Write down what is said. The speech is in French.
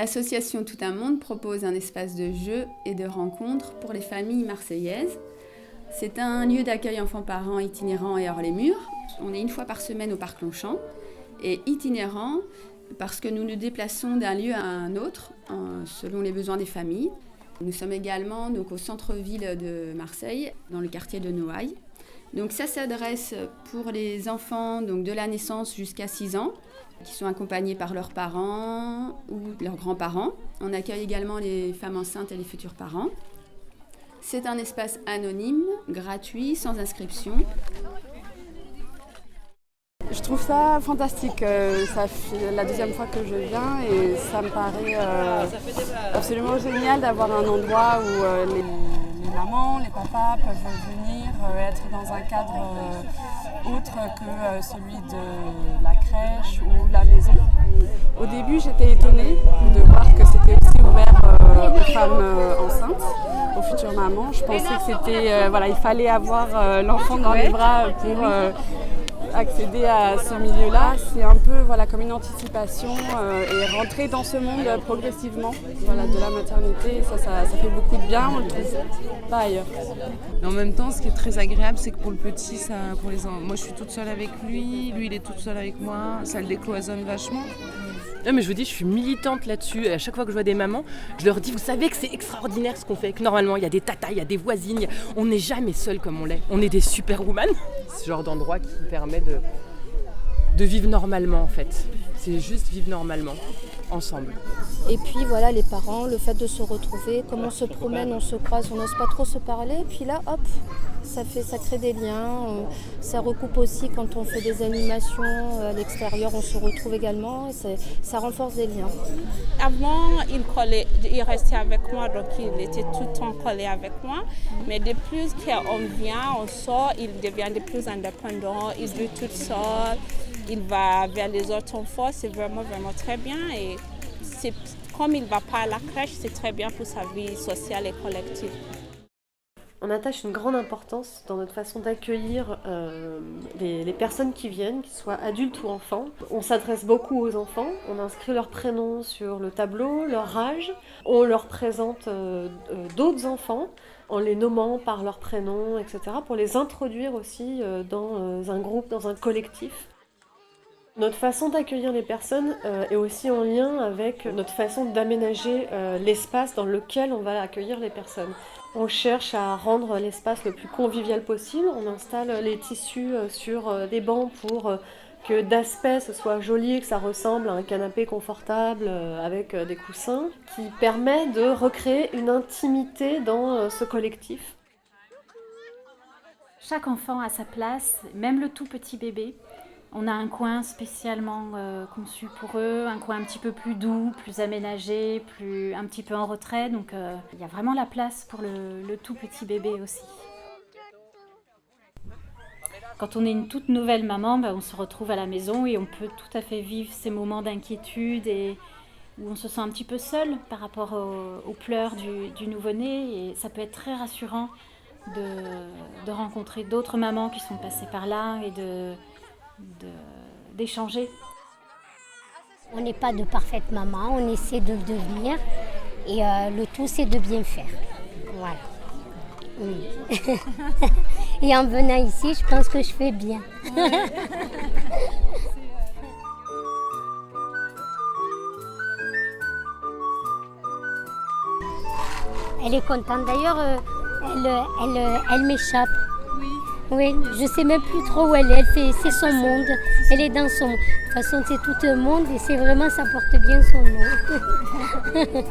L'association Tout un monde propose un espace de jeu et de rencontres pour les familles marseillaises. C'est un lieu d'accueil enfants-parents itinérant et hors les murs. On est une fois par semaine au Parc Longchamp et itinérant parce que nous nous déplaçons d'un lieu à un autre selon les besoins des familles. Nous sommes également donc, au centre-ville de Marseille, dans le quartier de Noailles. Donc ça s'adresse pour les enfants donc, de la naissance jusqu'à 6 ans, qui sont accompagnés par leurs parents ou leurs grands-parents. On accueille également les femmes enceintes et les futurs parents. C'est un espace anonyme, gratuit, sans inscription. Je trouve ça fantastique. Ça fait la deuxième fois que je viens et ça me paraît absolument génial d'avoir un endroit où les mamans, les papas peuvent venir être dans un cadre autre que celui de la crèche ou la maison. Au début, j'étais étonnée de voir que c'était aussi ouvert aux femmes enceintes, aux futures mamans. Je pensais que c'était, il fallait avoir l'enfant dans les bras pour accéder à ce milieu-là. C'est un peu comme une anticipation et rentrer dans ce monde progressivement de la maternité. Ça fait beaucoup de bien, on le trouve pas ailleurs. Mais en même temps, ce qui est très agréable, c'est que pour le petit, moi je suis toute seule avec lui il est toute seule avec moi, ça le décloisonne vachement. Non mais je vous dis, je suis militante là-dessus. À chaque fois que je vois des mamans, je leur dis, vous savez que c'est extraordinaire ce qu'on fait, que normalement il y a des tatas, il y a des voisines, on n'est jamais seul comme on l'est. On est des superwoman. Ce genre d'endroit qui permet de vivre normalement en fait. C'est juste vivre normalement, ensemble. Et puis les parents, le fait de se retrouver, comme on se promène, on se croise, on n'ose pas trop se parler. Et puis là, hop, ça crée des liens. Ça recoupe aussi quand on fait des animations à l'extérieur, on se retrouve également. Et ça renforce des liens. Avant, il restait avec moi, donc il était tout le temps collé avec moi. Mais de plus qu'on vient, on sort, il devient de plus indépendant, il vit tout seul, il va vers les autres enfants, c'est vraiment, vraiment très bien. Et comme il ne va pas à la crèche, c'est très bien pour sa vie sociale et collective. On attache une grande importance dans notre façon d'accueillir les personnes qui viennent, qu'ils soient adultes ou enfants. On s'adresse beaucoup aux enfants, on inscrit leur prénom sur le tableau, leur âge. On leur présente d'autres enfants en les nommant par leur prénom, etc. pour les introduire aussi dans un groupe, dans un collectif. Notre façon d'accueillir les personnes est aussi en lien avec notre façon d'aménager l'espace dans lequel on va accueillir les personnes. On cherche à rendre l'espace le plus convivial possible. On installe les tissus sur des bancs pour que d'aspect ce soit joli, que ça ressemble à un canapé confortable avec des coussins, qui permet de recréer une intimité dans ce collectif. Chaque enfant a sa place, même le tout petit bébé. On a un coin spécialement conçu pour eux, un coin un petit peu plus doux, plus aménagé, un petit peu en retrait. Donc il y a vraiment la place pour le tout petit bébé aussi. Quand on est une toute nouvelle maman, on se retrouve à la maison et on peut tout à fait vivre ces moments d'inquiétude et où on se sent un petit peu seul par rapport aux pleurs du nouveau-né. Et ça peut être très rassurant de rencontrer d'autres mamans qui sont passées par là et d'échanger. On n'est pas de parfaite maman, on essaie de le devenir et le tout c'est de bien faire. Voilà. Oui. Et en venant ici, je pense que je fais bien. Elle est contente d'ailleurs, elle m'échappe. Oui, je sais même plus trop où elle est, c'est son monde, elle est dans son monde. De toute façon, c'est tout un monde et c'est vraiment, ça porte bien son nom.